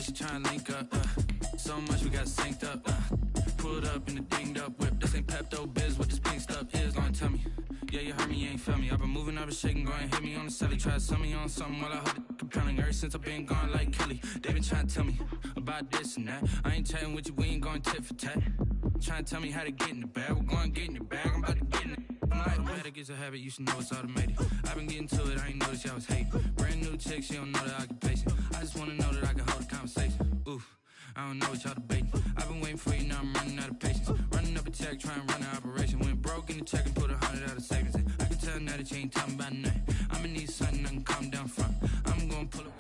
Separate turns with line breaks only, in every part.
she trying to link up. So much we got synced up. Pulled up in the dinged up whip. This ain't Pepto Biz, what this pink stuff is. Gonna tell me. Yeah, you heard me, you ain't feel me. I've been moving, I've been shaking, go and hit me on the celly. Try to sell me on something while I hold it compelling. Ever since I've been gone like Kelly, they been trying to tell me about this and that. I ain't chatting with you, we ain't going tit for tat. Trying to tell me how to get in the bag. We're going to get in the bag, I'm about to get in it. I'm like, automatic is a habit, you should know it's automated. I've been getting to it, I ain't noticed y'all was hating. Brand new chick, she don't know the occupation. I just wanna know that I can hold a conversation. Oof, I don't know what y'all debating. I've been waiting for you, now I'm running out of patience. Running up a check, trying to run an operation. Went broke in the check and put 100 out of savings in. I can tell now that you ain't talking about nothing. I'ma need something I can calm down from. I'm gonna pull up.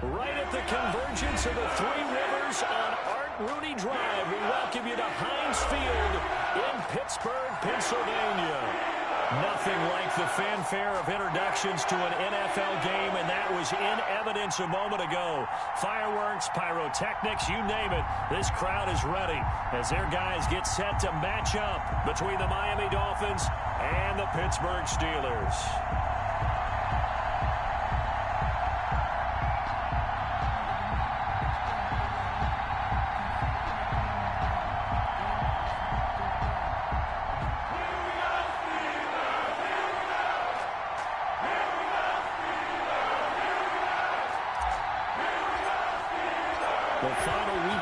Right at the convergence of the Three Rivers on Art Rooney Drive, we welcome you to Heinz Field in Pittsburgh, Pennsylvania. Nothing like the fanfare of introductions to an NFL game, and that was in evidence a moment ago. Fireworks, pyrotechnics, you name it. This crowd is ready as their guys get set to match up between the Miami Dolphins and the Pittsburgh Steelers.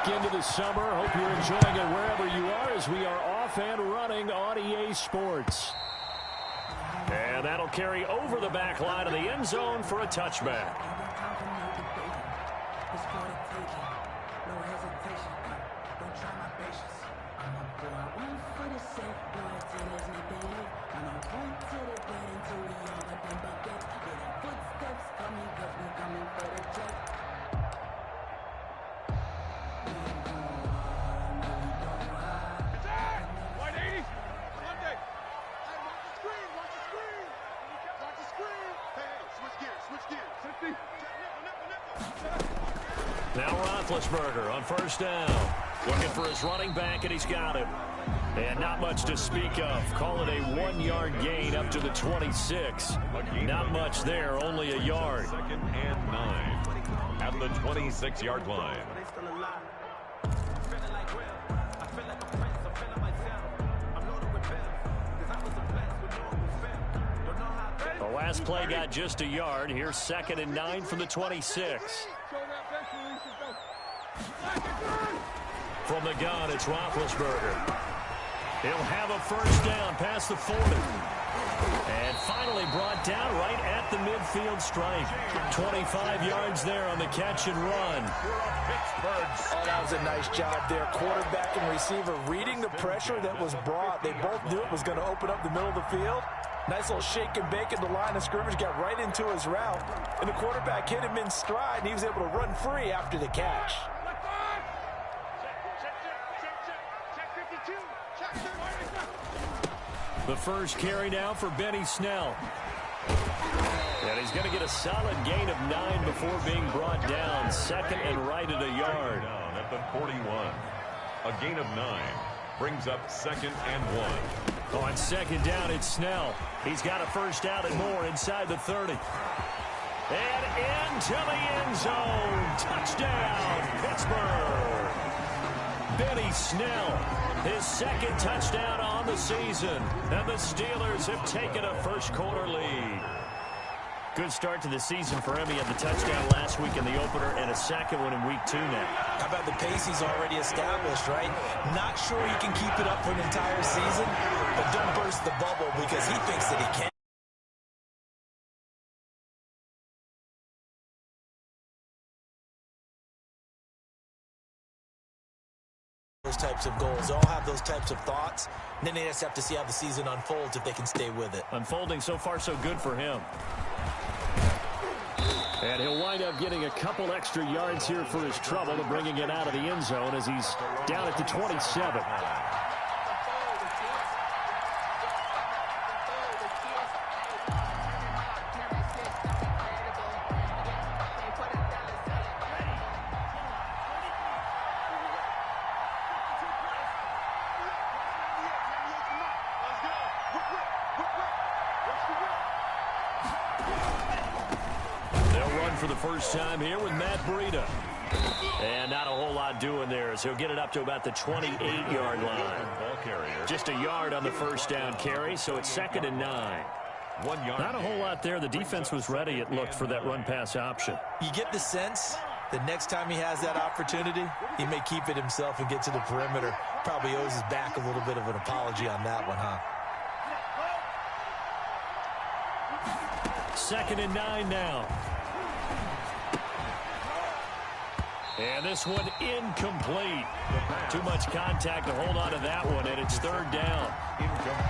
Into the summer. Hope you're enjoying it wherever you are as we are off and running on EA Sports. And that'll carry over the back line of the end zone for a touchback. Now Roethlisberger on first down. Looking for his running back, and he's got him. And not much to speak of. Call it a 1-yard gain up to the 26. Not much there, only a yard.
2nd and 9 at the 26-yard line.
The last play got just a yard. Here's 2nd and 9 from the 26. From the gun, it's Roethlisberger. He'll have a first down past the 40. And finally brought down right at the midfield stripe. 25 yards there on the catch and run.
Oh, that was a nice job there. Quarterback and receiver reading the pressure that was brought. They both knew it was going to open up the middle of the field. Nice little shake and bake at the line of scrimmage, got right into his route. And the quarterback hit him in stride, and he was able to run free after the catch.
The first carry now for Benny Snell. And he's going to get a solid gain of 9 before being brought down. 2nd and right at a yard.
Down at the 41. A gain of 9 brings up 2nd and 1.
On 2nd down, it's Snell. He's got a first down and more inside the 30. And into the end zone. Touchdown, Pittsburgh. Benny Snell, his 2nd touchdown on the season. And the Steelers have taken a first-quarter lead. Good start to the season for him. He had the touchdown last week in the opener and a second one in week 2 now.
How about the pace he's already established, right? Not sure he can keep it up for an entire season, but don't burst the bubble because he thinks that he can. Those types of goals. They all have those types of thoughts. And then they just have to see how the season unfolds if they can stay with it.
Unfolding so far so good for him. And he'll wind up getting a couple extra yards here for his trouble to bringing it out of the end zone as he's down at the 27. the first time here with Matt Breida. And not a whole lot doing there, so he'll get it up to about the 28-yard line. Just a yard on the first down carry, so it's 2nd and 9.
1 yard.
Not a whole lot there. The defense was ready, it looked, for that run-pass option.
You get the sense that next time he has that opportunity, he may keep it himself and get to the perimeter. Probably owes his back a little bit of an apology on that one, huh?
2nd and 9 now. And this one incomplete. Too much contact to hold on to that one, and it's 3rd down.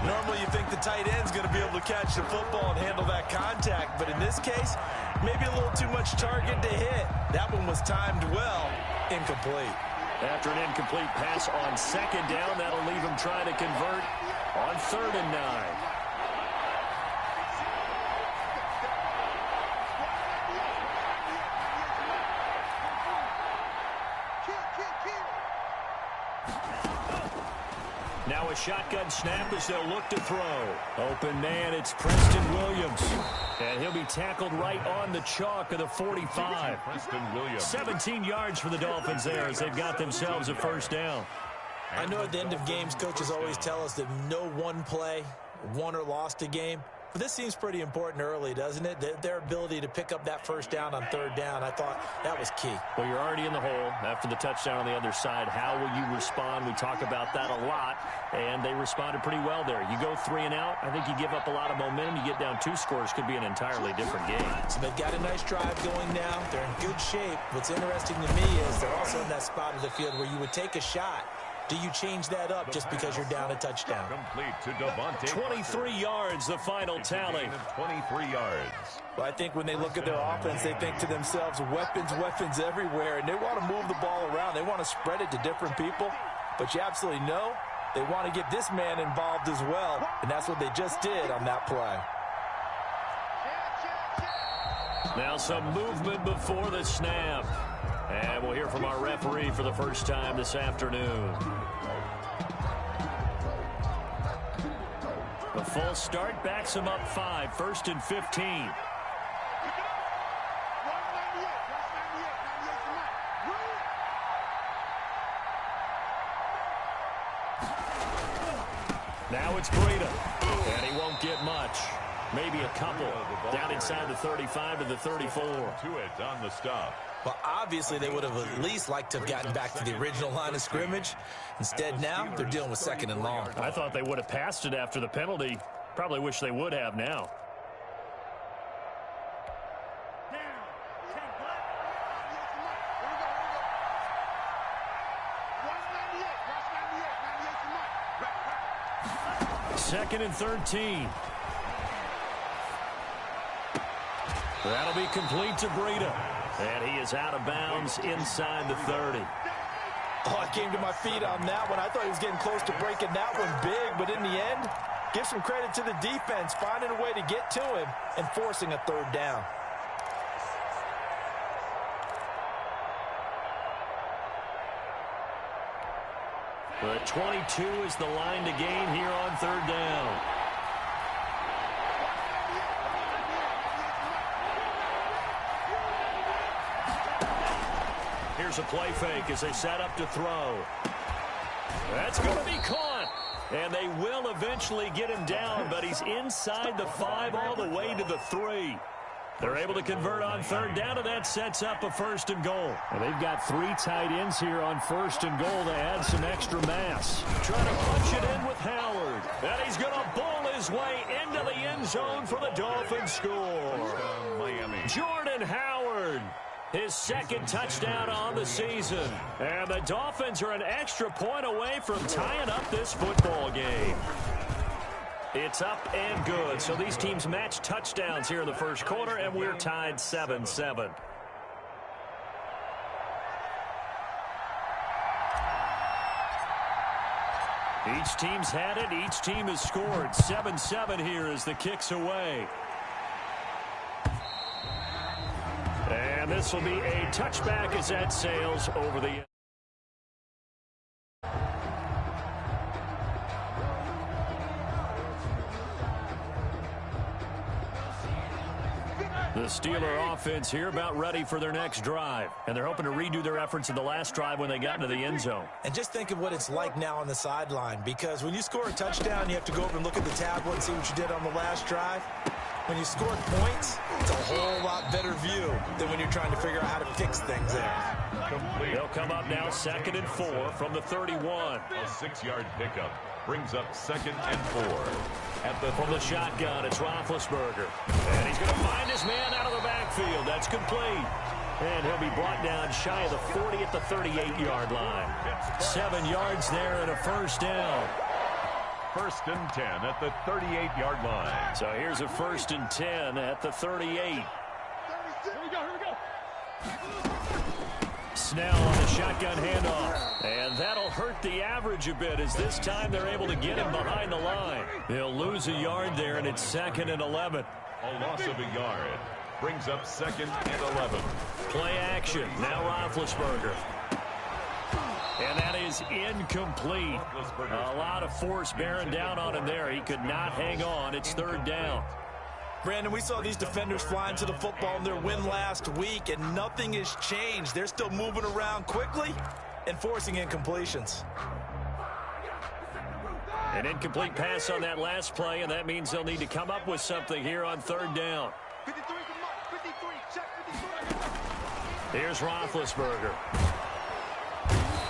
Normally you think the tight end's going to be able to catch the football and handle that contact, but in this case, maybe a little too much target to hit. That one was timed well. Incomplete.
After an incomplete pass on 2nd down, that'll leave him trying to convert on 3rd and 9. Now a shotgun snap as they'll look to throw. Open man, it's Preston Williams. And he'll be tackled right on the chalk of the 45.
Preston Williams.
17 yards for the Dolphins there as they've got themselves a first down.
I know at the end of games, coaches always tell us that no one play won or lost a game. But this seems pretty important early, doesn't it? Their ability to pick up that first down on 3rd down, I thought that was key.
Well, you're already in the hole after the touchdown on the other side. How will you respond? We talk about that a lot, and they responded pretty well there. You go 3 and out, I think you give up a lot of momentum. You get down 2 scores, could be an entirely different game.
So they've got a nice drive going now. They're in good shape. What's interesting to me is they're also in that spot of the field where you would take a shot. Do you change that up just because you're down a touchdown?
Complete to Devontae.
23 yards, the final tally.
23 yards.
Well, I think when they look at their offense, they think to themselves, weapons, weapons everywhere, and they want to move the ball around. They want to spread it to different people, but you absolutely know they want to get this man involved as well, and that's what they just did on that play.
Now some movement before the snap. And we'll hear from our referee for the first time this afternoon. The full start backs him up 5, 1st and 15. Now it's Breida, and he won't get much. Maybe a couple. Down inside the 35 to the 34.
To it on the stop.
Well, obviously, they would have at least liked to have gotten back to the original line of scrimmage. Instead, now, they're dealing with 2nd and long.
I thought they would have passed it after the penalty. Probably wish they would have now. Second and 13. That'll be complete to Breida. And he is out of bounds inside the 30.
Oh, I came to my feet on that one. I thought he was getting close to breaking that one big, but in the end, give some credit to the defense, finding a way to get to him and forcing a 3rd down.
But 22 is the line to gain here on 3rd down. Here's a play fake as they set up to throw. That's going to be caught. And they will eventually get him down, but he's inside the 5 all the way to the 3. They're able to convert on 3rd down, and that sets up a 1st and goal. And they've got 3 tight ends here on 1st and goal to add some extra mass. Trying to punch it in with Howard. And he's going to bowl his way into the end zone for the Dolphins score.
Miami.
Jordan Howard. His 2nd touchdown on the season. And the Dolphins are an extra point away from tying up this football game. It's up and good. So these teams match touchdowns here in the first quarter, and we're tied 7-7. Each team's had it. Each team has scored. 7-7 here as the kick's away. And this will be a touchback as that sails over the... The Steeler offense here about ready for their next drive. And they're hoping to redo their efforts in the last drive when they got into the end zone.
And just think of what it's like now on the sideline, because when you score a touchdown, you have to go over and look at the tablet and see what you did on the last drive. When you scored points, it's a whole lot better view than when you're trying to figure out how to fix things there.
They'll come up now 2nd and 4 from the 31.
A 6-yard pickup brings up 2nd and 4.
From the shotgun, it's Roethlisberger. And he's going to find his man out of the backfield. That's complete. And he'll be brought down shy of the 40 at the 38-yard line. 7 yards there and a first down.
1st and 10 at the 38-yard line.
So here's a 1st and 10 at the 38.
Here we go.
Snell on the shotgun handoff. And that'll hurt the average a bit as this time they're able to get him behind the line. They'll lose a yard there, and it's 2nd and 11.
A loss of a yard brings up 2nd and 11.
Play action. Now Roethlisberger. And that is incomplete. A lot of force bearing down on him there. He could not hang on. It's 3rd down.
Brandon, we saw these defenders flying to the football in their win last week, and nothing has changed. They're still moving around quickly and forcing incompletions.
An incomplete pass on that last play, and that means they'll need to come up with something here on 3rd down.
53, check 53.
Here's Roethlisberger.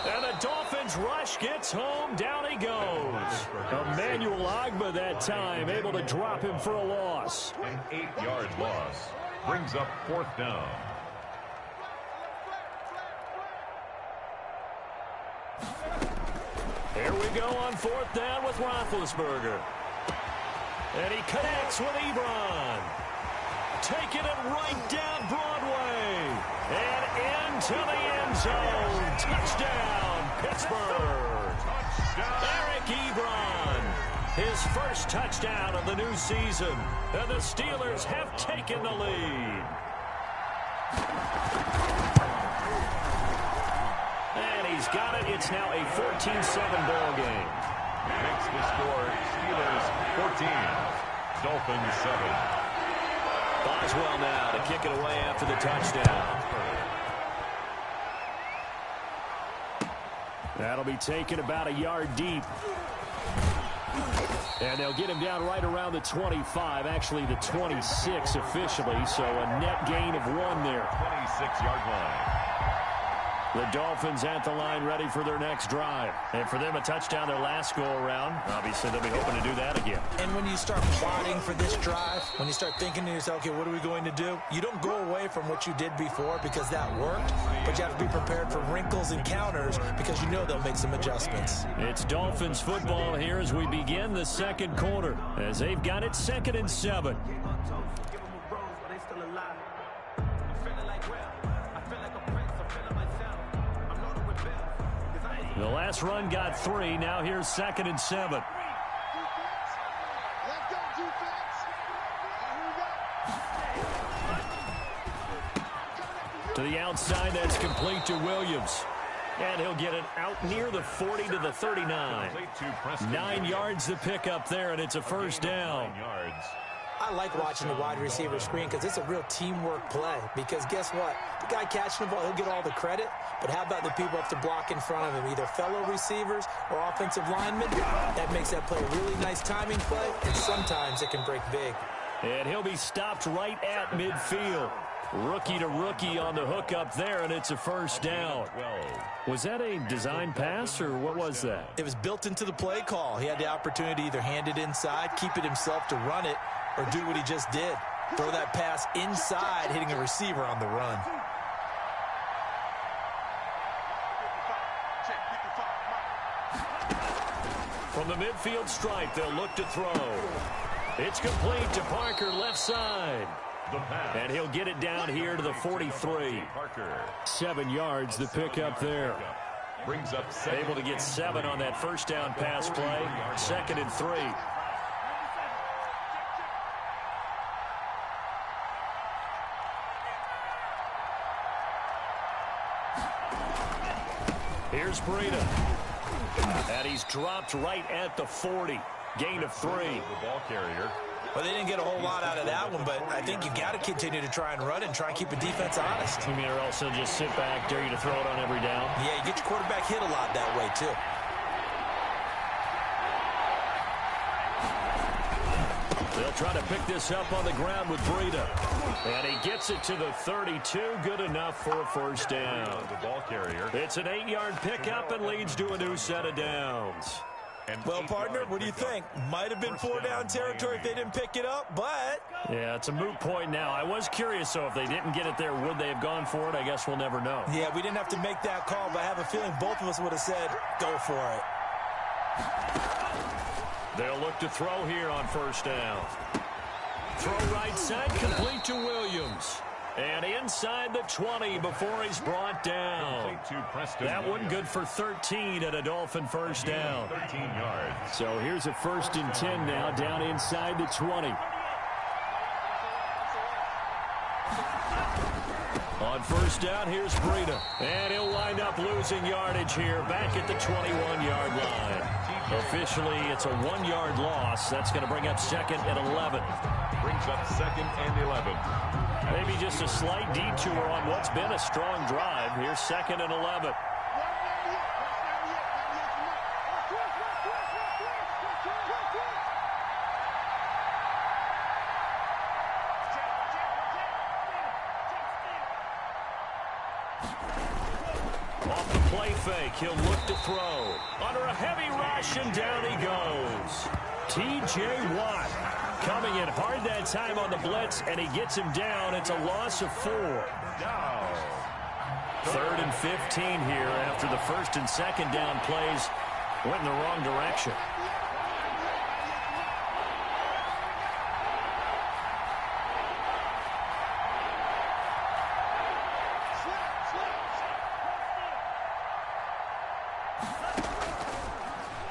And the Dolphins rush gets home. Down he goes. Emmanuel Ogbah that time able to drop him for a loss.
An 8-yard loss brings up 4th down.
Here we go on 4th down with Roethlisberger. And he connects with Ebron. Taking it right down Broadway. And into the end zone. Touchdown, Pittsburgh. Touchdown. Eric Ebron. His first touchdown of the new season. And the Steelers have taken the lead. And he's got it. It's now a 14-7 ball game.
Makes the score Steelers 14, Dolphins 7.
Boswell now to kick it away after the touchdown. That'll be taken about a yard deep. And they'll get him down right around the 25, actually the 26 officially, so a net gain of 1 there.
26-yard line.
The Dolphins at the line ready for their next drive. And for them, a touchdown their last go-around. Obviously, they'll be hoping to do that again.
And when you start plotting for this drive, when you start thinking to yourself, okay, what are we going to do? You don't go away from what you did before because that worked, but you have to be prepared for wrinkles and counters because you know they'll make some adjustments.
It's Dolphins football here as we begin the 2nd quarter, as they've got it 2nd and 7. The last run got 3. Now here's 2nd and 7. To the outside, that's complete to Williams. And he'll get it out near the 40 to the 39. 9 yards to pick up there, and it's a first down.
9 yards.
I like watching the wide receiver screen because it's a real teamwork play. Because guess what? The guy catching the ball, he'll get all the credit. But how about the people up to block in front of him, either fellow receivers or offensive linemen? That makes that play a really nice timing play, and sometimes it can break big.
And he'll be stopped right at midfield. Rookie to rookie on the hook up there, and it's a first down. Was that a design pass, or what was that?
It was built into the play call. He had the opportunity to either hand it inside, keep it himself to run it, or do what he just did. Throw that pass inside, hitting a receiver on the run.
From the midfield stripe, they'll look to throw. It's complete to Parker, left side. And he'll get it down here to the 43. 7 yards the pick up there.
Brings up
able to get 7 on that first down pass play. 2nd and 3. Here's Breida. And he's dropped right at the 40. Gain of 3.
The ball carrier
Well, they didn't get a whole lot out of that one, but I think you got to continue to try and run and try and keep the defense honest.
You mean, or also just sit back, dare you to throw it on every down?
Yeah, you get your quarterback hit a lot that way, too.
They'll try to pick this up on the ground with Breida. And he gets it to the 32. Good enough for a first down.
The ball carrier.
It's an 8-yard pickup and leads to a new set of downs.
Well, partner, what do you think? Might have been 4-down territory if they didn't pick it up, but...
Yeah, it's a moot point now. I was curious, so if they didn't get it there, would they have gone for it? I guess we'll never know.
Yeah, we didn't have to make that call, but I have a feeling both of us would have said, go for it.
They'll look to throw here on first down. Throw right side, complete to Williams. And inside the 20 before he's brought down. That one good for 13 and a Dolphin first down.
13 yards.
So here's a 1st and 10 now down inside the 20. On first down, here's Breida. And he'll wind up losing yardage here back at the 21-yard line. Officially, it's a 1-yard loss. That's going to bring up 2nd and 11.
Brings up 2nd and 11.
Maybe just a slight detour on what's been a strong drive. Here's 2nd and 11. Off the play fake, he'll look to throw. Under a heavy rush, and down he goes. T.J. Watt coming in hard that time on the blitz, and he gets him down. It's a loss of 4.
Down.
3rd and 15 here after the 1st and 2nd down plays went in the wrong direction.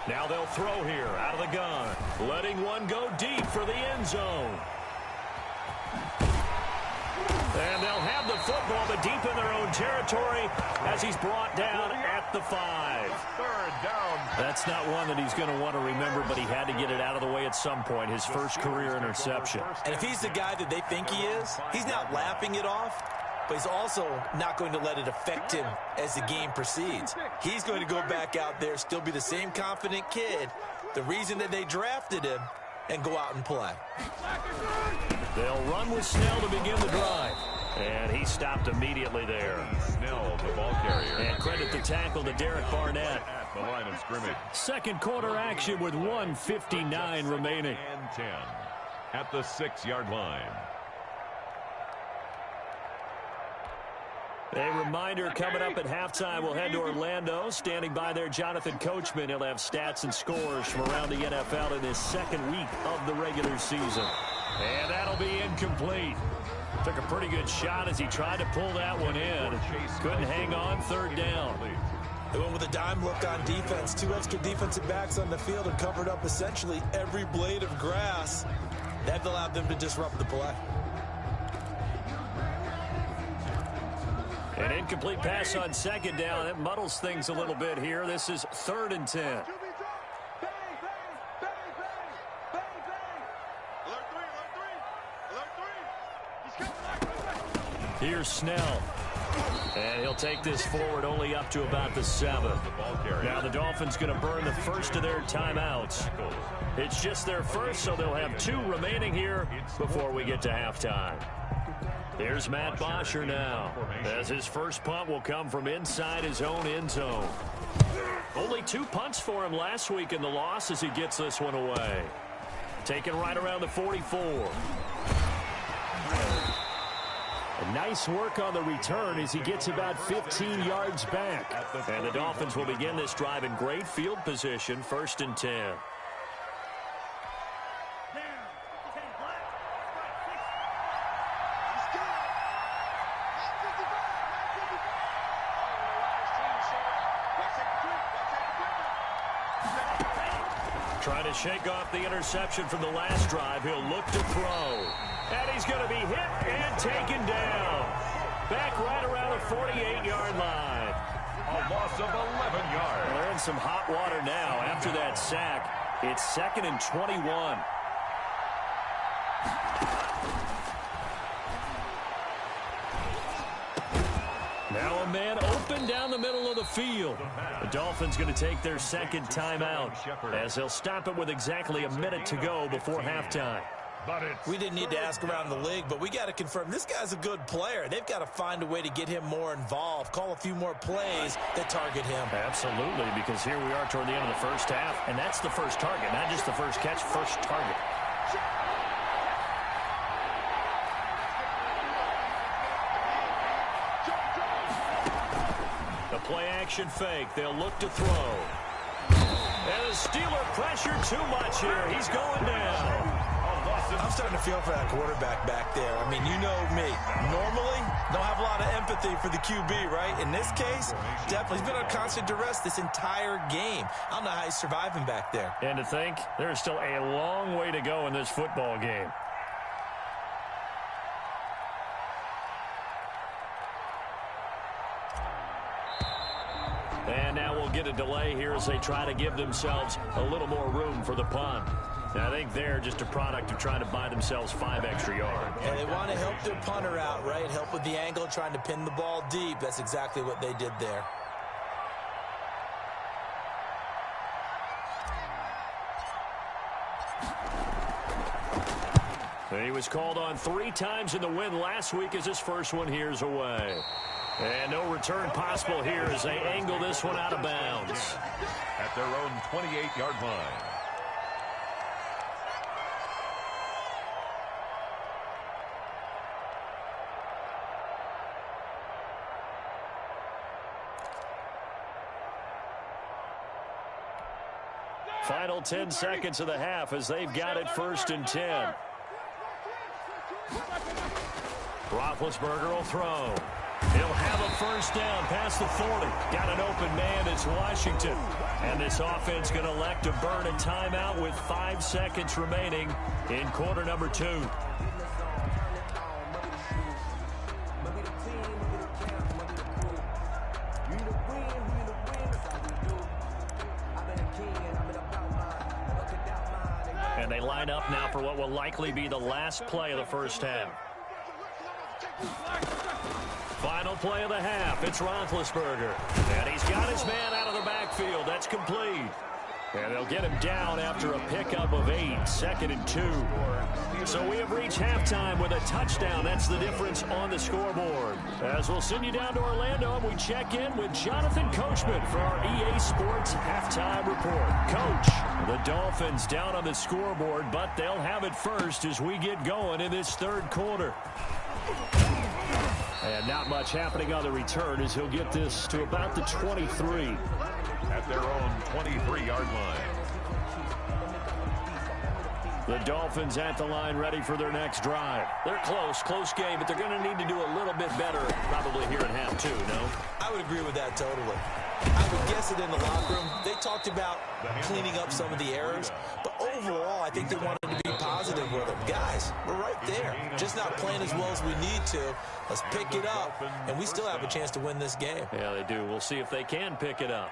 Now they'll throw here out of the gun. Letting one go deep for the end zone. And they'll have the football, but deep in their own territory as he's brought down at the 5.
3rd down.
That's not one that he's going to want to remember, but he had to get it out of the way at some point. His first career interception.
And if he's the guy that they think he is, he's not laughing it off, but he's also not going to let it affect him as the game proceeds. He's going to go back out there, still be the same confident kid, the reason that they drafted him, and go out and play.
They'll run with Snell to begin the drive. And he stopped immediately there.
Snell, the ball carrier.
And credit the tackle to Derek Barnett.
At the line of scrimmage.
Second quarter action with 1:59 remaining.
And 10 at the 6-yard line.
A reminder coming up at halftime, we'll head to Orlando. Standing by there, Jonathan Coachman. He'll have stats and scores from around the NFL in his 2nd week of the regular season. And that'll be incomplete. Took a pretty good shot as he tried to pull that one in. Couldn't hang on, 3rd down.
They went with a dime look on defense. 2 extra defensive backs on the field and covered up essentially every blade of grass. That allowed them to disrupt the play.
An incomplete pass on 2nd down. It muddles things a little bit here. This is 3rd and 10. Here's Snell. And he'll take this forward only up to about the 7. Now the Dolphins going to burn the first of their timeouts. It's just their first, so they'll have 2 remaining here before we get to halftime. Here's Matt Bosher now, as his first punt will come from inside his own end zone. Only 2 punts for him last week in the loss as he gets this one away. Taken right around the 44. Nice work on the return as he gets about 15 yards back. And the Dolphins will begin this drive in great field position, 1st and 10. Trying to shake off the interception from the last drive. He'll look to throw. And he's going to be hit and taken down. Back right around the 48-yard line.
A loss of 11 yards.
They're in some hot water now after that sack. It's 2nd and 21. Now a man open down the middle of the field. The Dolphins going to take their second timeout as they'll stop it with exactly a minute to go before halftime.
We didn't need to ask around the league, but we got to confirm this guy's a good player. They've got to find a way to get him more involved, call a few more plays that target him.
Absolutely, because here we are toward the end of the first half, and that's the first target, not just the first catch, first target. The play-action fake. They'll look to throw. And the Steeler pressure too much here. He's going down.
I'm starting to feel for that quarterback back there. I mean, you know me. Normally, don't have a lot of empathy for the QB, right? In this case, definitely. He's been under constant duress this entire game. I don't know how he's surviving back there.
And to think, there's still a long way to go in this football game. And now we'll get a delay here as they try to give themselves a little more room for the punt. And I think they're just a product of trying to buy themselves 5 extra yards.
And they want to help their punter out, right? Help with the angle, trying to pin the ball deep. That's exactly what they did there.
And he was called on 3 times in the win last week as his first one here's away. And no return possible here as they angle this one out of bounds.
At their own 28-yard line.
Final 10 seconds of the half as they've got it 1st and 10. Roethlisberger will throw. He'll have a first down past the 40. Got an open man. It's Washington. And this offense going to elect to burn a timeout with 5 seconds remaining in quarter number 2. And they line up now for what will likely be the last play of the first half. Final play of the half. It's Roethlisberger. And he's got his man out of the backfield. That's complete. And they'll get him down after a pickup of 8. 2nd and 2. So we have reached halftime with a touchdown. That's the difference on the scoreboard. As we'll send you down to Orlando, and we check in with Jonathan Coachman for our EA Sports halftime report. Coach, the Dolphins down on the scoreboard, but they'll have it first as we get going in this 3rd quarter. And not much happening on the return as he'll get this to about the 23.
At their own 23-yard line.
The Dolphins at the line ready for their next drive. They're close game, but they're going to need to do a little bit better probably here in half 2, no?
I would agree with that totally. I would guess it in the locker room. They talked about cleaning up some of the errors, but overall, I think they wanted to be positive with them. Guys, we're right there. Just not playing as well as we need to. Let's pick it up, and we still have a chance to win this game.
Yeah, they do. We'll see if they can pick it up.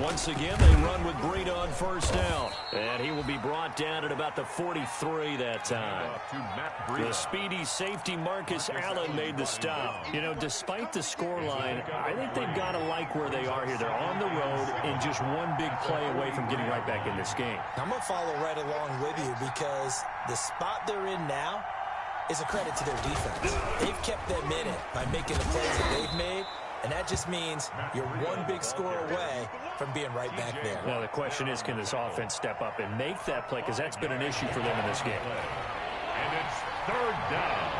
Once again, they run with Breida on first down. And he will be brought down at about the 43 that time. The speedy safety Marcus Allen made the stop. You know, despite the scoreline, I think they've got to like where they are here. They're on the road and just one big play away from getting right back in this game.
I'm going to follow right along with you because the spot they're in now is a credit to their defense. They've kept them in it by making the plays that they've made. And that just means you're one big score away from being right back there.
Now, the question is, can this offense step up and make that play? Because that's been an issue for them in this game.
And it's 3rd down.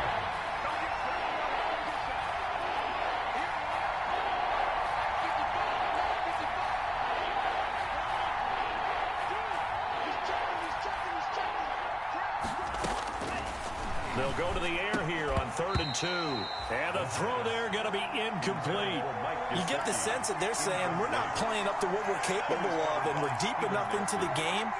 They'll go to the air here on 3rd and 2. And the throw there going to be incomplete.
You get the sense that they're saying we're not playing up to what we're capable of, and we're deep enough into the game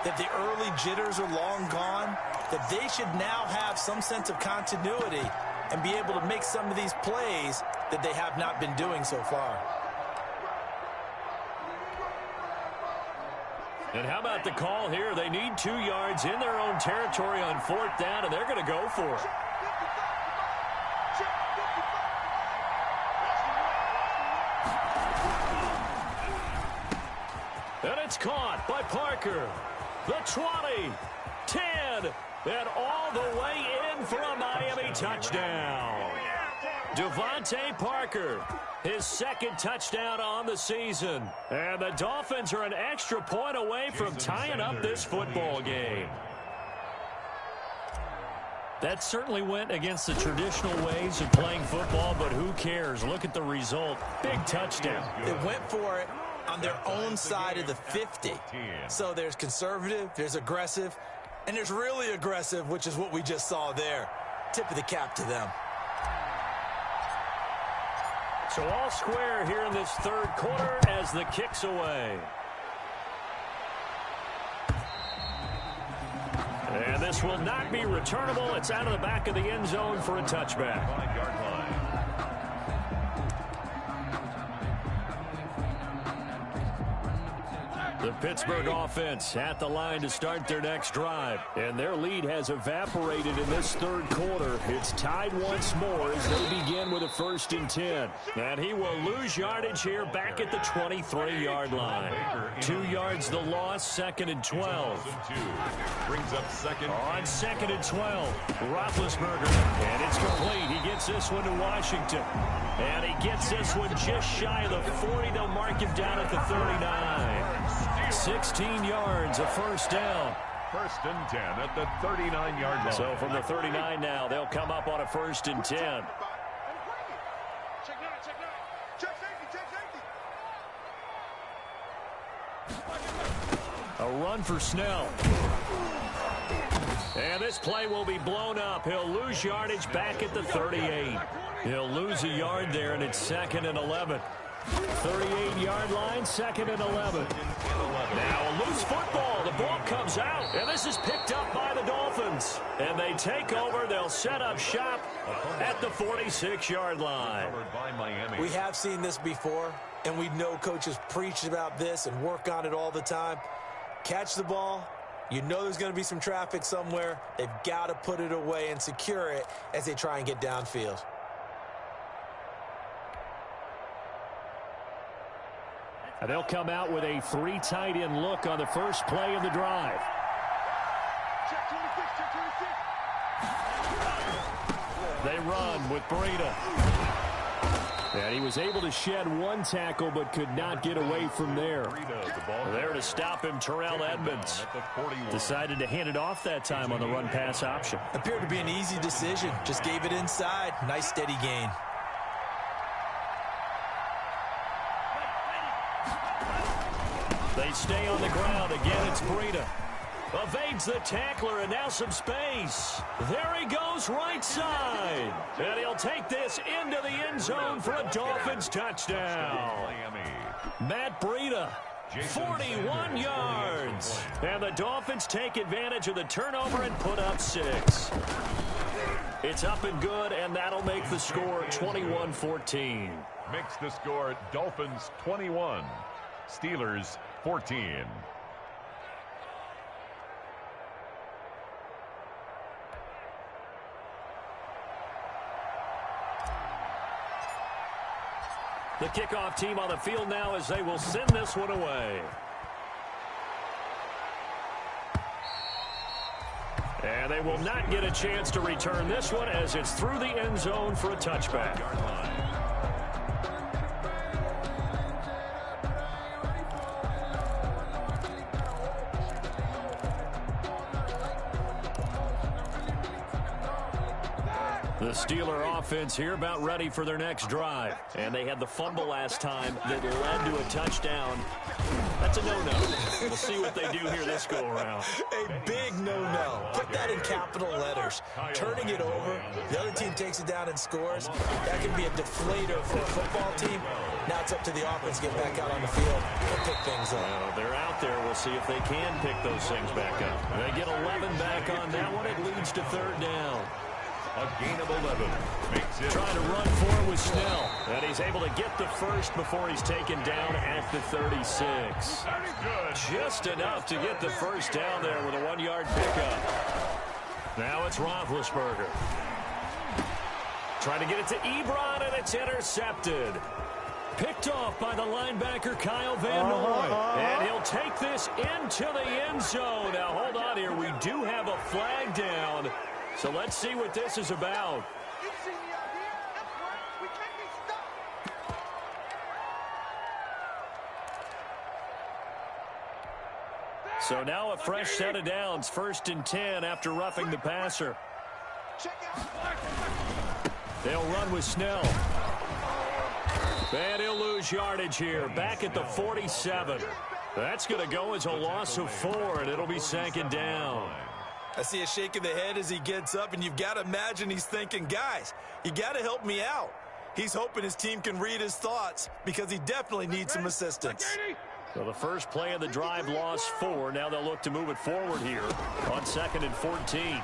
that the early jitters are long gone, that they should now have some sense of continuity and be able to make some of these plays that they have not been doing so far.
And how about the call here? They need 2 yards in their own territory on 4th down, and they're going to go for it. And it's caught by Parker. The 20, 10, and all the way in for a Miami touchdown. Devontae Parker, his 2nd touchdown on the season. And the Dolphins are an extra point away from tying up this football game. That certainly went against the traditional ways of playing football, but who cares? Look at the result. Big touchdown.
They went for it on their own side of the 50. So there's conservative, there's aggressive, and there's really aggressive, which is what we just saw there. Tip of the cap to them.
So all square here in this 3rd quarter as the kick's away. And this will not be returnable. It's out of the back of the end zone for a touchback.
5-yard line.
The Pittsburgh offense at the line to start their next drive. And their lead has evaporated in this 3rd quarter. It's tied once more as they begin with a 1st and 10. And he will lose yardage here back at the 23-yard line. 2 yards the loss, 2nd and 12.
Brings up 2nd.
On 2nd and 12, Roethlisberger. And it's complete. He gets this one to Washington. And he gets this one just shy of the 40. They'll mark him down at the 39. 16 yards, a 1st down.
1st and 10 at the 39-yard line.
So from the 39 now, they'll come up on a 1st and 10.
Check 9, check 9. Check safety, check safety.
A run for Snell. And this play will be blown up. He'll lose yardage back at the 38. He'll lose a yard there, and it's 2nd and 11. 38-yard line, 2nd and 11. Now a loose football. The ball comes out, and this is picked up by the Dolphins. And they take over. They'll set up shop at the 46-yard line.
We have seen this before, and we know coaches preach about this and work on it all the time. Catch the ball. You know there's going to be some traffic somewhere. They've got to put it away and secure it as they try and get downfield.
And they'll come out with a 3 tight end look on the first play of the drive.
Check 26, check 26.
They run with Breida. And he was able to shed 1 tackle but could not get away from there. There to stop him, Terrell Edmonds. Decided to hand it off that time on the run-pass option.
Appeared to be an easy decision. Just gave it inside. Nice steady gain.
They stay on the ground. Again, it's Breida. Evades the tackler, and now some space. There he goes, right side. And he'll take this into the end zone for a Dolphins touchdown. Matt Breida, 41 yards. And the Dolphins take advantage of the turnover and put up 6. It's up and good, and that'll make the score 21-14.
Makes the score Dolphins 21, Steelers 14.
The kickoff team on the field now as they will send this one away. And they will not get a chance to return this one as it's through the end zone for a touchback. The Steeler offense here about ready for their next drive. And they had the fumble last time that led to a touchdown. That's a no-no. We'll see what they do here this go-around.
A big no-no. Put that in capital letters. Turning it over, the other team takes it down and scores. That can be a deflator for a football team. Now it's up to the offense to get back out on the field and pick things up.
Well, they're out there. We'll see if they can pick those things back up. They get 11 back on that one. It leads to 3rd down.
A gain of 11 makes it.
Trying to run forward with Snell. And he's able to get the first before he's taken down at the 36. Just enough to get the first down there with a 1-yard pickup. Now it's Roethlisberger. Trying to get it to Ebron, and it's intercepted. Picked off by the linebacker, Kyle Van Noy. And he'll take this into the end zone. Now, hold on here. We do have a flag down. So let's see what this is about.
You've seen me out here. That's right. We can't be stopped.
So now a fresh set of downs. 1st and 10 after roughing the passer.
Check out.
They'll run with Snell. And he'll lose yardage here. Back at the 47. That's going to go as a loss of 4, and it'll be 2nd down.
I see a shake of the head as he gets up, and you've got to imagine he's thinking, guys, you got to help me out. He's hoping his team can read his thoughts because he definitely needs some assistance.
So the first play of the drive lost 4. Now they'll look to move it forward here on 2nd and 14.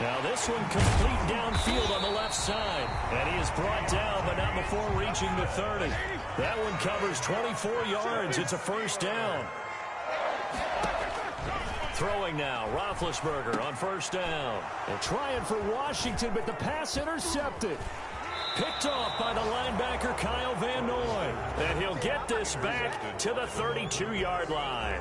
Now this one complete downfield on the left side. And he is brought down, but not before reaching the 30. That one covers 24 yards. It's a 1st down. Throwing now, Roethlisberger on 1st down. They're trying for Washington, but the pass intercepted. Picked off by the linebacker, Kyle Van Noy. And he'll get this back to the 32-yard line.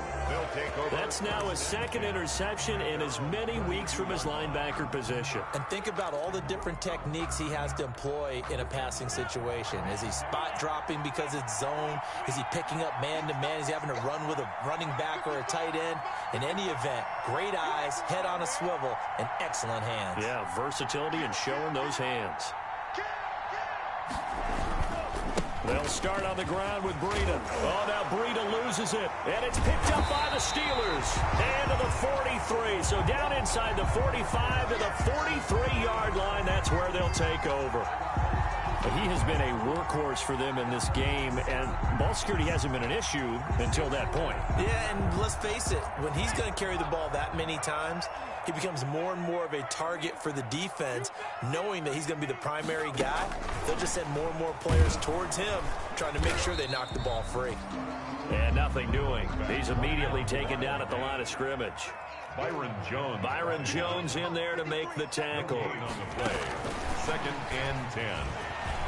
That's now a 2nd interception in as many weeks from his linebacker position.
And think about all the different techniques he has to employ in a passing situation. Is he spot dropping because it's zone? Is he picking up man-to-man? Is he having to run with a running back or a tight end? In any event, great eyes, head on a swivel, and excellent hands.
Yeah, versatility and showing those hands. They'll start on the ground with Breida. Oh, now Breida loses it. And it's picked up by the Steelers. And to the 43. So down inside the 45 to the 43-yard line. That's where they'll take over. But he has been a workhorse for them in this game, and ball security hasn't been an issue until that point.
Yeah, and let's face it, when he's going to carry the ball that many times, he becomes more and more of a target for the defense, knowing that he's going to be the primary guy. They'll just send more and more players towards him, trying to make sure they knock the ball free.
And nothing doing. He's immediately taken down at the line of scrimmage.
Byron Jones.
Byron Jones in there to make the tackle.
On the play. 2nd and 10.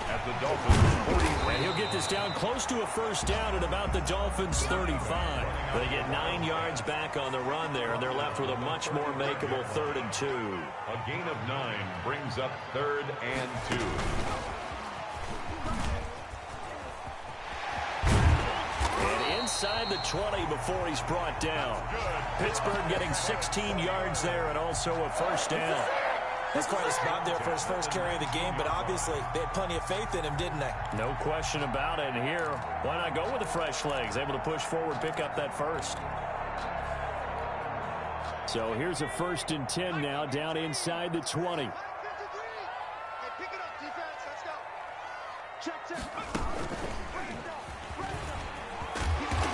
At the Dolphins' 43.
And he'll get this down close to a 1st down at about the Dolphins' 35. They get 9 yards back on the run there, and they're left with a much more makeable 3rd and 2.
A gain of 9 brings up 3rd and 2.
And inside the 20 before he's brought down. Pittsburgh getting 16 yards there and also a 1st down.
That's quite a spot there for his first carry of the game, but obviously they had plenty of faith in him, didn't they?
No question about it. And here, why not go with the fresh legs? Able to push forward, pick up that first. So here's a 1st and 10 now, down inside the 20.
Hey, pick it up, defense. Let's go. Check.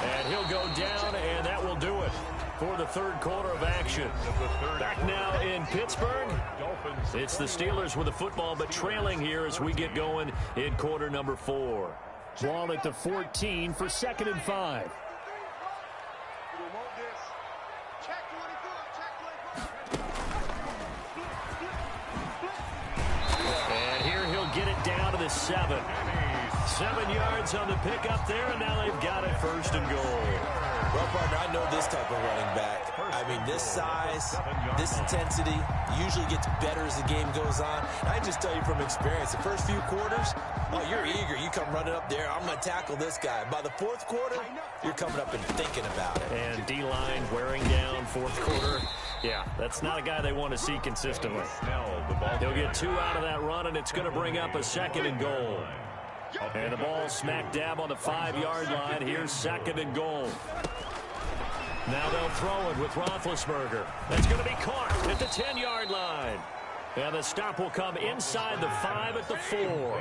And he'll go down, and that will do it for the 3rd quarter of action. Back now in Pittsburgh. It's the Steelers with the football, but trailing here as we get going in quarter number 4. Ball at the 14 for 2nd and 5. And here he'll get it down to the 7. 7 yards on the pickup there, and now they've got it 1st and goal.
Well, partner, I know this type of running back. I mean, this size, this intensity usually gets better as the game goes on. I just tell you from experience, the first few quarters, oh, you're eager. You come running up there, I'm going to tackle this guy. By the 4th quarter, you're coming up and thinking about it.
And D-line wearing down 4th quarter. Yeah, that's not a guy they want to see consistently. He'll get 2 out of that run, and it's going to bring up a 2nd and goal. And the ball smack dab on the 5-yard line. Here's 2nd and goal. Now they'll throw it with Roethlisberger. That's going to be caught at the 10-yard line. And the stop will come inside the 5 at the 4.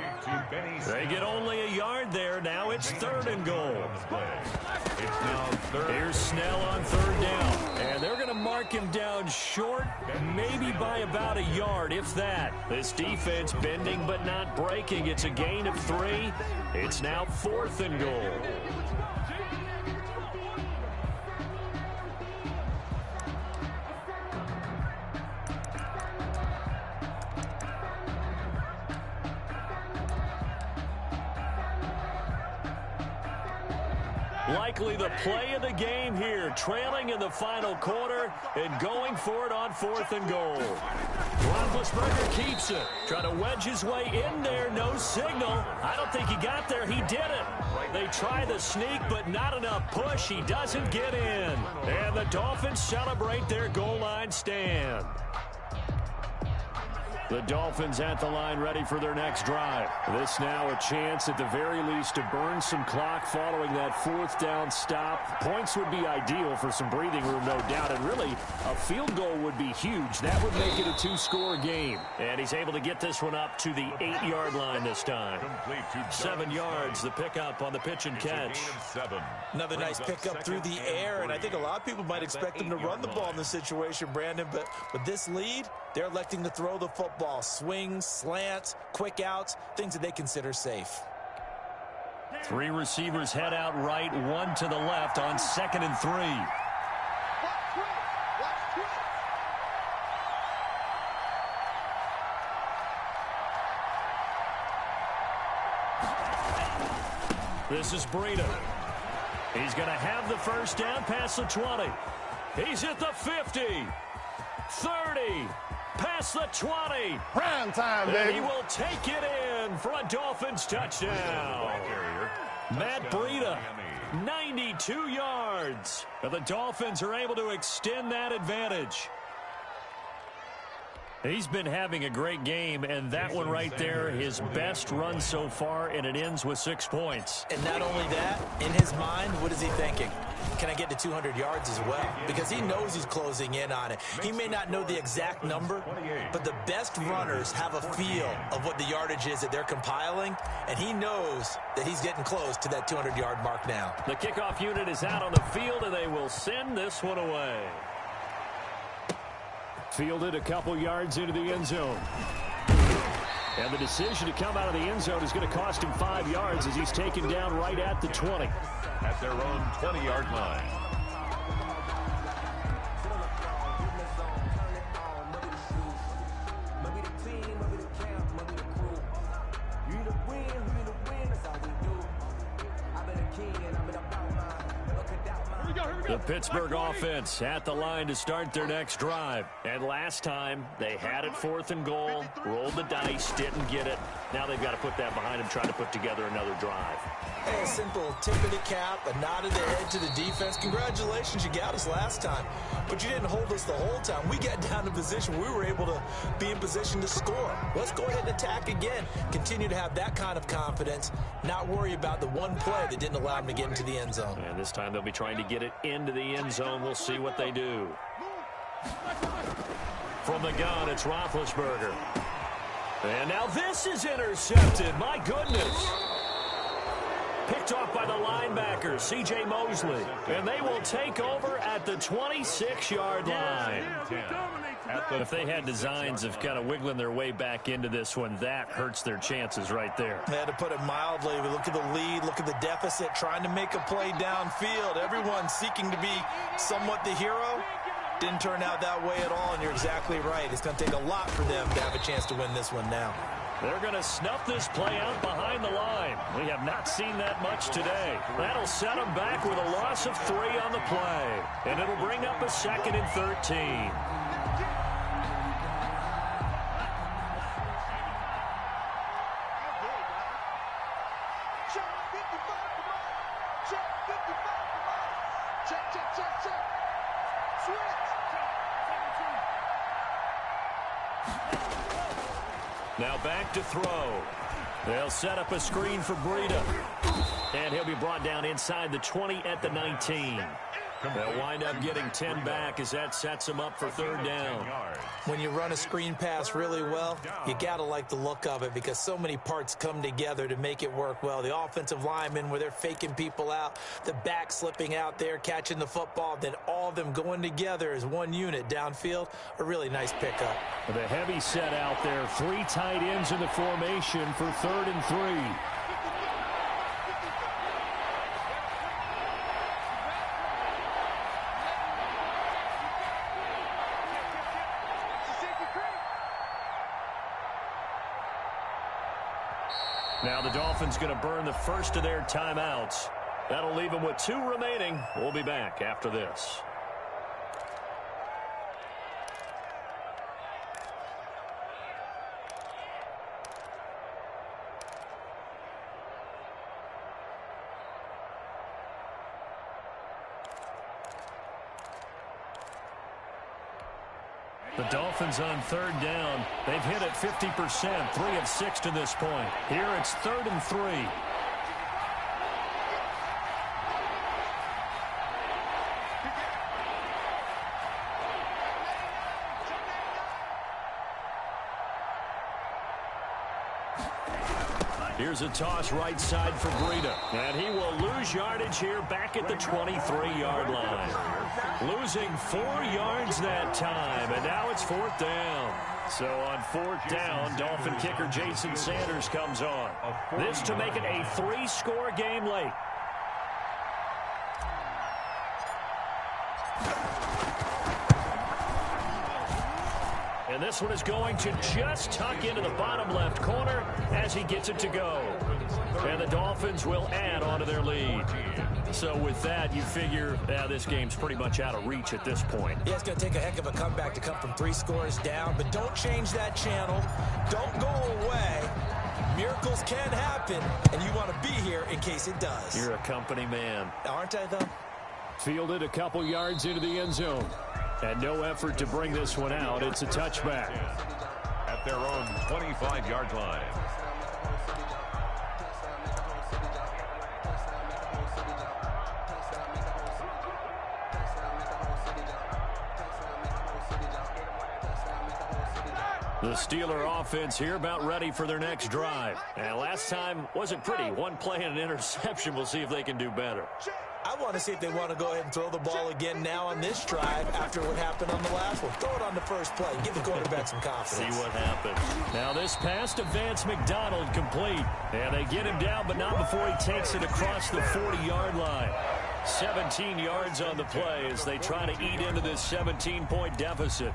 They get only a yard there. Now it's 3rd and goal. Here's Snell on 3rd down. And they're going to mark mark him down short, maybe by about a yard, if that. This defense bending but not breaking. It's a gain of 3. It's now 4th and goal. Likely the play of the game here, trailing in the final quarter and going for it on 4th and goal. Roethlisberger keeps it. Trying to wedge his way in there, no signal. I don't think he got there. He did it. They try the sneak, but not enough push. He doesn't get in. And the Dolphins celebrate their goal line stand. The Dolphins at the line ready for their next drive. This now a chance at the very least to burn some clock following that 4th down stop. Points would be ideal for some breathing room, no doubt. And really, a field goal would be huge. That would make it a 2-score game. And he's able to get this one up to the 8-yard line this time. 7 yards, the pickup on the pitch and catch.
Another nice pickup through the air, and I think a lot of people might expect them to run the ball in this situation, Brandon. But with this lead, they're electing to throw the football. Swings, slants, quick outs, things that they consider safe.
3 receivers head out right, 1 to the left on 2nd and 3. This is Breida. He's going to have the first down past the 20. He's at the 50, 30. Past the 20.
Prime time, baby.
And he will take it in for a Dolphins touchdown. Matt Breida, 92 yards. And the Dolphins are able to extend that advantage. He's been having a great game, and that one right there, his best run so far, and it ends with 6 points.
And not only that, in his mind, what is he thinking? Can I get to 200 yards as well? Because he knows he's closing in on it. He may not know the exact number, but the best runners have a feel of what the yardage is that they're compiling, and he knows that he's getting close to that 200-yard mark now.
The kickoff unit is out on the field, and they will send this one away. Fielded a couple yards into the end zone. And the decision to come out of the end zone is going to cost him 5 yards as he's taken down right at the 20.
At their own 20-yard line.
The Pittsburgh offense at the line to start their next drive. And last time, they had it 4th and goal, rolled the dice, didn't get it. Now they've got to put that behind them, trying to put together another drive.
Hey, a simple tip of the cap, a nod of the head to the defense. Congratulations, you got us last time. But you didn't hold us the whole time. We got down to position. We were able to be in position to score. Let's go ahead and attack again. Continue to have that kind of confidence, not worry about the one play that didn't allow them to get into the end zone.
And this time they'll be trying to get it into the end zone. We'll see what they do. From the gun, it's Roethlisberger. And now this is intercepted. My goodness. Picked off by the linebacker, C.J. Mosley. And they will take over at the 26-yard line. If they had designs of kind of wiggling their way back into this one, that hurts their chances right there.
They had to put it mildly. We look at the lead, look at the deficit, trying to make a play downfield. Everyone seeking to be somewhat the hero. Didn't turn out that way at all, and you're exactly right. It's going to take a lot for them to have a chance to win this one now.
They're going to snuff this play out behind the line. We have not seen that much today. That'll set them back with a loss of 3 on the play. And it'll bring up a 2nd and 13. Now back to throw. They'll set up a screen for Breida. And he'll be brought down inside the 20 at the 19. They'll wind up getting 10 back as that sets them up for third down.
When you run a screen pass really well, you got to like the look of it because so many parts come together to make it work well. The offensive linemen, where they're faking people out, the back slipping out there, catching the football, then all of them going together as one unit downfield, a really nice pickup.
The heavy set out there, 3 tight ends in the formation for 3rd and 3. Now the Dolphins going to burn the first of their timeouts. That'll leave them with 2 remaining. We'll be back after this. The Dolphins on 3rd down. They've hit it 50%, 3 of 6 to this point. Here it's 3rd and 3. Here's a toss right side for Breida. And he will lose yardage here back at the 23-yard line. Losing 4 yards that time, and now it's 4th down. So on 4th down, Dolphin kicker Jason Sanders comes on. This to make it a 3-score game late. And this one is going to just tuck into the bottom left corner as he gets it to go. And the Dolphins will add on to their lead. So with that, you figure this game's pretty much out of reach at this point.
Yeah, it's going to take a heck of a comeback to come from 3 scores down, but don't change that channel. Don't go away. Miracles can happen, and you want to be here in case it does.
You're a company man.
Aren't I, though?
Fielded a couple yards into the end zone. And no effort to bring this one out. It's a touchback.
At their own 25-yard line.
The Steeler offense here about ready for their next drive. And last time wasn't pretty. 1 play and an interception. We'll see if they can do better.
I want to see if they want to go ahead and throw the ball again now on this drive after what happened on the last one. Throw it on the first play. Give the quarterback some confidence.
See what happens. Now this pass to Vance McDonald complete. And they get him down, but not before he takes it across the 40-yard line. 17 yards on the play as they try to eat into this 17-point deficit.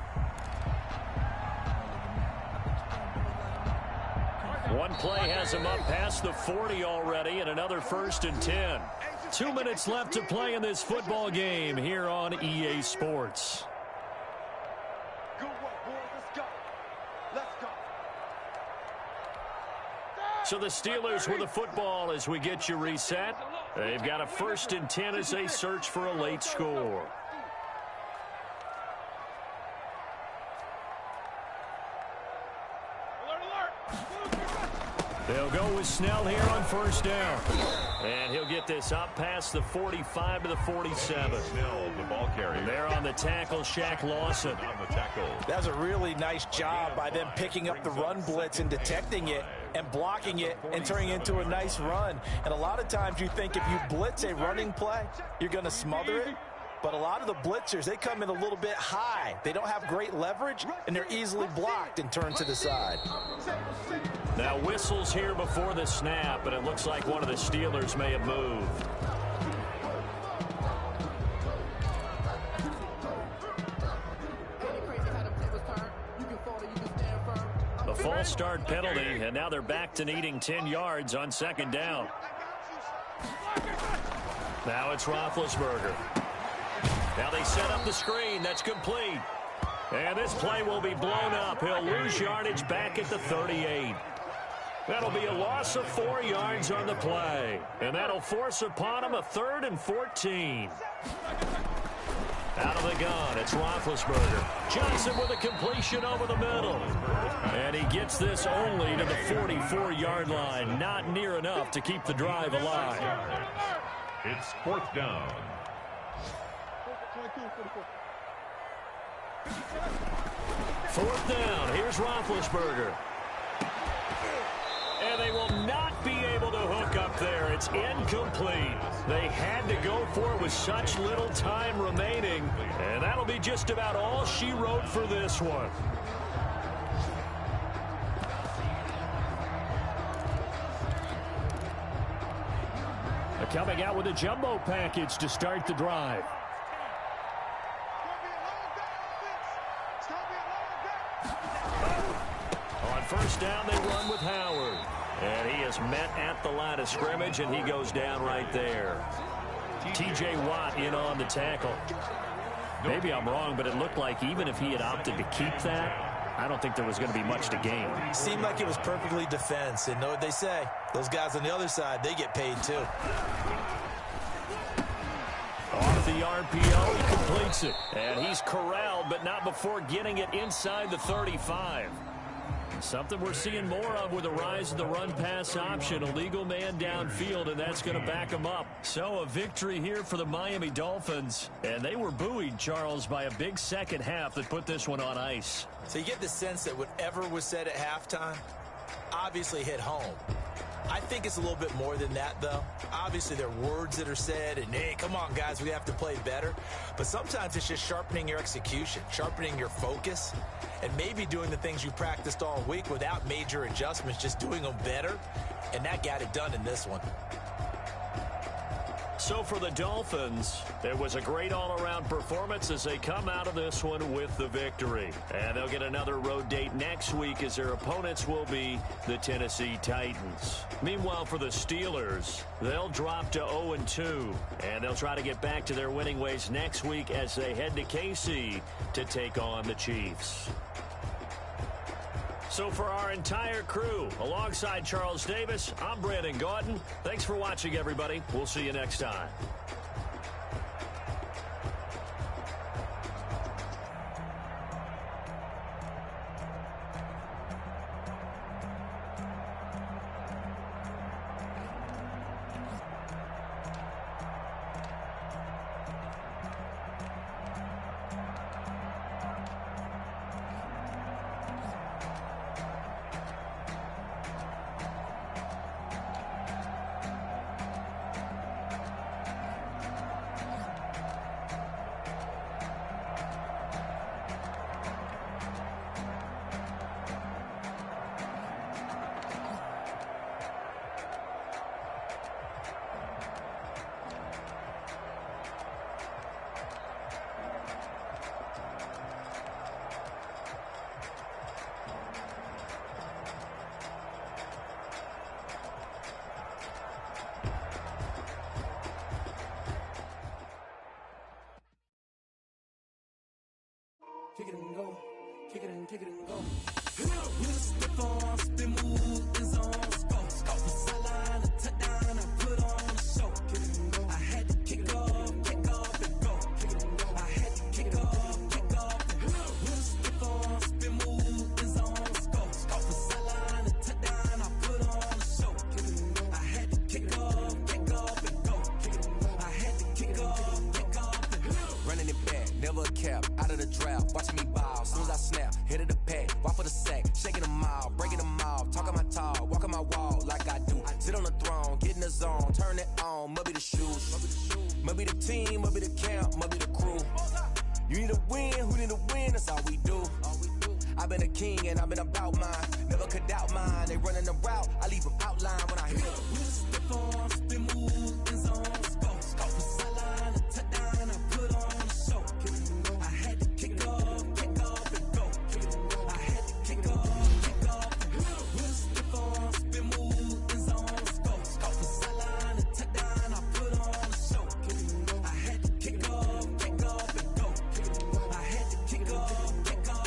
1 play has him up past the 40 already, and another 1st and 10. 2 minutes left to play in this football game here on EA Sports.
Good work, boys. Let's go. Let's go.
So the Steelers with the football as we get you reset. They've got a 1st and 10 as they search for a late score. They'll go with Snell here on 1st down. And he'll get this up past the 45 to the 47.
Snell, the ball carrier.
There on the tackle, Shaq Lawson.
On the tackle.
That was a really nice job by them picking up the run blitz and detecting it and blocking it and turning it into a nice run. And a lot of times you think if you blitz a running play, you're going to smother it. But a lot of the blitzers, they come in a little bit high. They don't have great leverage, and they're easily blocked and turned to the side.
Now whistles here before the snap, but it looks like one of the Steelers may have moved. A false start penalty, and now they're back to needing 10 yards on 2nd down. Now it's Roethlisberger. Now they set up the screen. That's complete. And this play will be blown up. He'll lose yardage back at the 38. That'll be a loss of 4 yards on the play. And that'll force upon him a 3rd and 14. Out of the gun, it's Roethlisberger. Johnson with a completion over the middle. And he gets this only to the 44-yard line. Not near enough to keep the drive alive.
It's 4th down.
Fourth down. Here's Roethlisberger. And they will not be able to hook up there. It's incomplete. They had to go for it with such little time remaining. And that'll be just about all she wrote for this one. Coming out with a jumbo package to start the drive. On first down, they run with Howard. And he is met at the line of scrimmage, and he goes down right there. T.J. Watt in on the tackle. Maybe I'm wrong, but it looked like even if he had opted to keep that, I don't think there was going to be much to gain.
Seemed like it was perfectly defense. And know what they say? Those guys on the other side, they get paid too.
Off the RPO, he completes it. And he's corralled, but not before getting it inside the 35. Something we're seeing more of with the rise of the run-pass option. A legal man downfield, and that's going to back him up. So a victory here for the Miami Dolphins. And they were buoyed, Charles, by a big second half that put this one on ice.
So you get the sense that whatever was said at halftime obviously hit home. I think it's a little bit more than that, though. Obviously, there are words that are said, and, hey, come on, guys, we have to play better. But sometimes it's just sharpening your execution, sharpening your focus, and maybe doing the things you practiced all week without major adjustments, just doing them better. And that got it done in this one.
So for the Dolphins, it was a great all-around performance as they come out of this one with the victory. And they'll get another road date next week as their opponents will be the Tennessee Titans. Meanwhile, for the Steelers, they'll drop to 0-2, and they'll try to get back to their winning ways next week as they head to KC to take on the Chiefs. So for our entire crew, alongside Charles Davis, I'm Brandon Gaudin. Thanks for watching, everybody. We'll see you next time.
Kick it and go, kick it and go. With a stiff arm, spin move, in zone, scope. From sideline to touchdown, I put on a show. Kick it and go. I had to kick off and go. Kick it and go. I had to kick off and go. With a stiff arm, spin move, in zone, scope. From sideline to touchdown, I put on a show. Kick it and go. I had to kick off and go. Kick it and go. I had to kick off and go. Running it back, never a cap, out of the drought. Watching me ball, soon as I snap, hit of the pack, walk for the sack, shaking them all, breaking them all, talking my talk, walking my wall like I do. Sit on the throne, get in the zone, turn it on, must be the shoes, must be the team, must be the camp, must be the crew. You need a win, who need a win, that's all we do. I've been a king and I've been about mine, never could doubt mine. They running the route, I leave them outline when I hit them. With a stiff arm, spin move, in zone, scope from sideline to touchdown, I put on a show. I had to kick off and go. I had to kick off and go. With a stiff arm, spin move, in zone, scope from sideline to touchdown, I put on a show. I had to kick off and go. I had to kick off and go.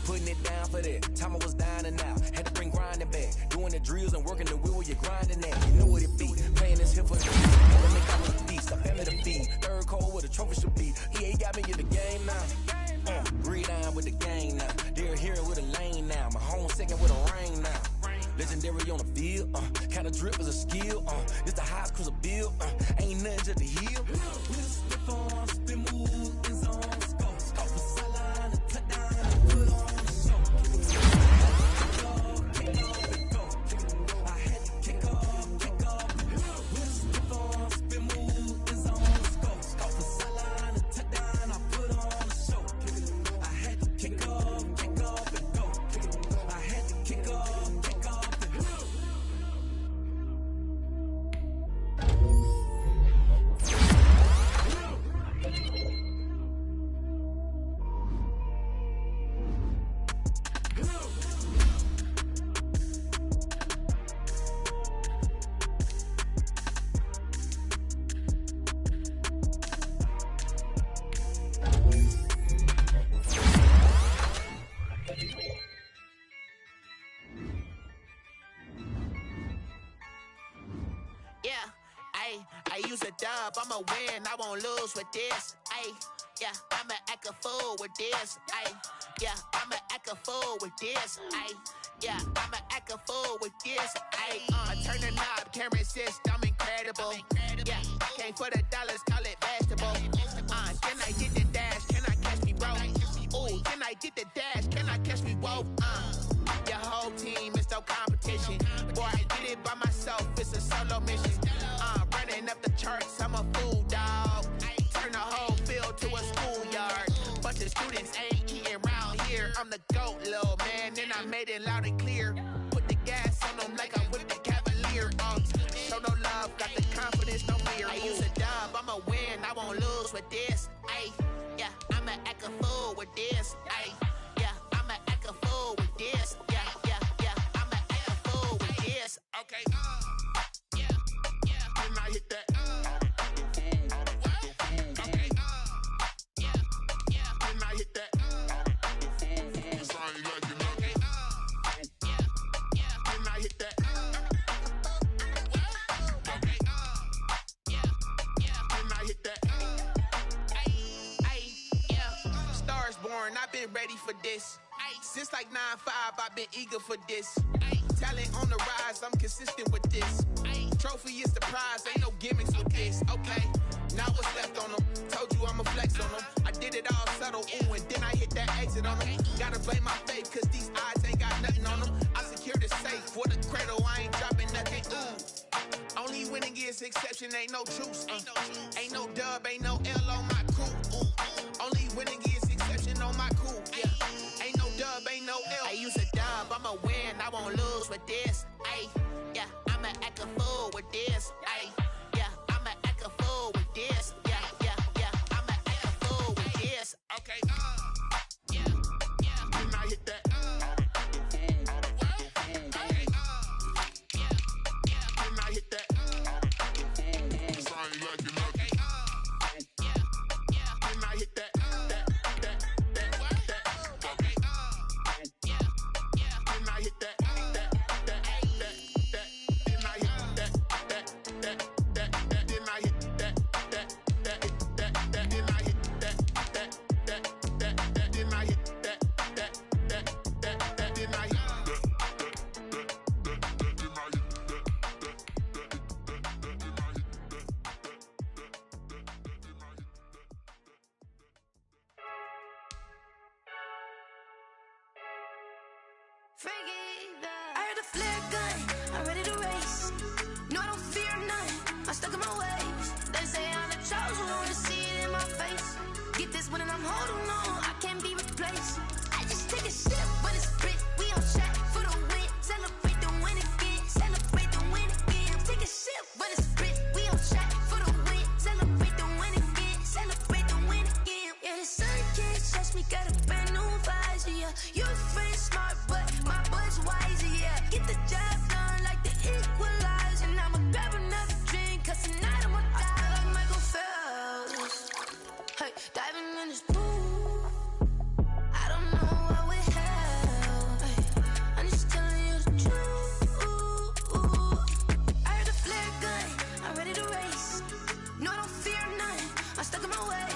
Putting it down for that, time I was down and out. Had to bring grinding back, doing the drills and working the wheel where you're grinding at. You know what it be, playing this here for the beat. Make out with the beast, a family to feed. Third cold where the trophy should be. EA got me in the game now. Breathe down with the game now. They're here with a lane now. My home second with a rain now. Legendary on the field, kind of drip is a skill. It's the highest cruiser bill, ain't nothing to the heel. With a stiff arm, spin move.
I'ma win, I won't lose with this. Ayy, yeah, I'ma act a fool with this. Ayy, yeah, I'ma act a fool with this. Ayy, yeah, I'ma act a fool with this. Ayy, I turn the knob, camera assist, I'm incredible. Yeah, came for the dollars, call it vegetable. Can I get the dash? Can I catch me, bro? Ooh, can I get the dash? Can I catch me, whoa? Your whole team is no competition. Boy, I did it by myself, it's a solo mission. Running up the charts, I'm a fool, dog. Turn the whole field to a schoolyard. Bunch of students ain't eating round here. I'm the GOAT, little man, and I made it loud and clear. Put the gas on them like I'm with the Cavalier. Show no love, got the confidence, no fear. I use a dub, I'ma win, I won't lose with this. Ay, yeah, I'ma act a fool with this. Ay, yeah, I'ma act a fool with this. Yeah, yeah, yeah, I'ma act a fool with this. Okay, yeah, yeah, when I hit that. Okay, yeah, yeah, when I hit that. I've been ready for this. Since like 9-5, I've been eager for this. Talent on the rise, I'm consistent with this. Trophy is the prize, ain't no gimmicks with this. Okay, now what's left on them? Told you I'ma flex on them. I did it all subtle, ooh, and then I hit that exit on them. Gotta blame my faith, cause these eyes ain't got nothing on them. I secured the safe with a cradle, I ain't dropping nothing, ooh. Only winning is exception, ain't no truce. Ain't no dub, ain't no L on my crew. Only winning is exception on my crew. Yeah, ain't no dub, ain't no L. I use a dub, I'ma win, I won't lose with this. Ay, yeah, I'ma act a fool with this. Ay, yeah, I'ma act a fool with this. Yeah, yeah, yeah, I'ma act a fool with this. Okay, yeah, yeah, when I hit that. Okay, yeah, yeah, when I hit that. Sorry, like you know. Okay, yeah, yeah, when I hit that.
I heard a flare gun, I'm ready to race. No, I don't fear none, I'm stuck in my ways. They say I'm the chosen one, to see it in my face. Get this one and I'm holding on, I can't be replaced. I just take a sip, but it's spit, we on track for the win. Celebrate the win again, celebrate the win again. Take a sip, but it's spit, we on track for the win. Celebrate the win again, celebrate the win again. Yeah, the sun can't touch me, got a brand new visor, yeah. Your friend's smart, but my bud's wiser, yeah. Get the job done like the equalizer. And I'ma grab another drink, cause tonight I'ma die like Michael Phelps. Hey, diving in this pool, I don't know what would help. Hey, I'm just telling you the truth. I heard a flare gun, I'm ready to race. No, I don't fear none, I'm stuck in my way.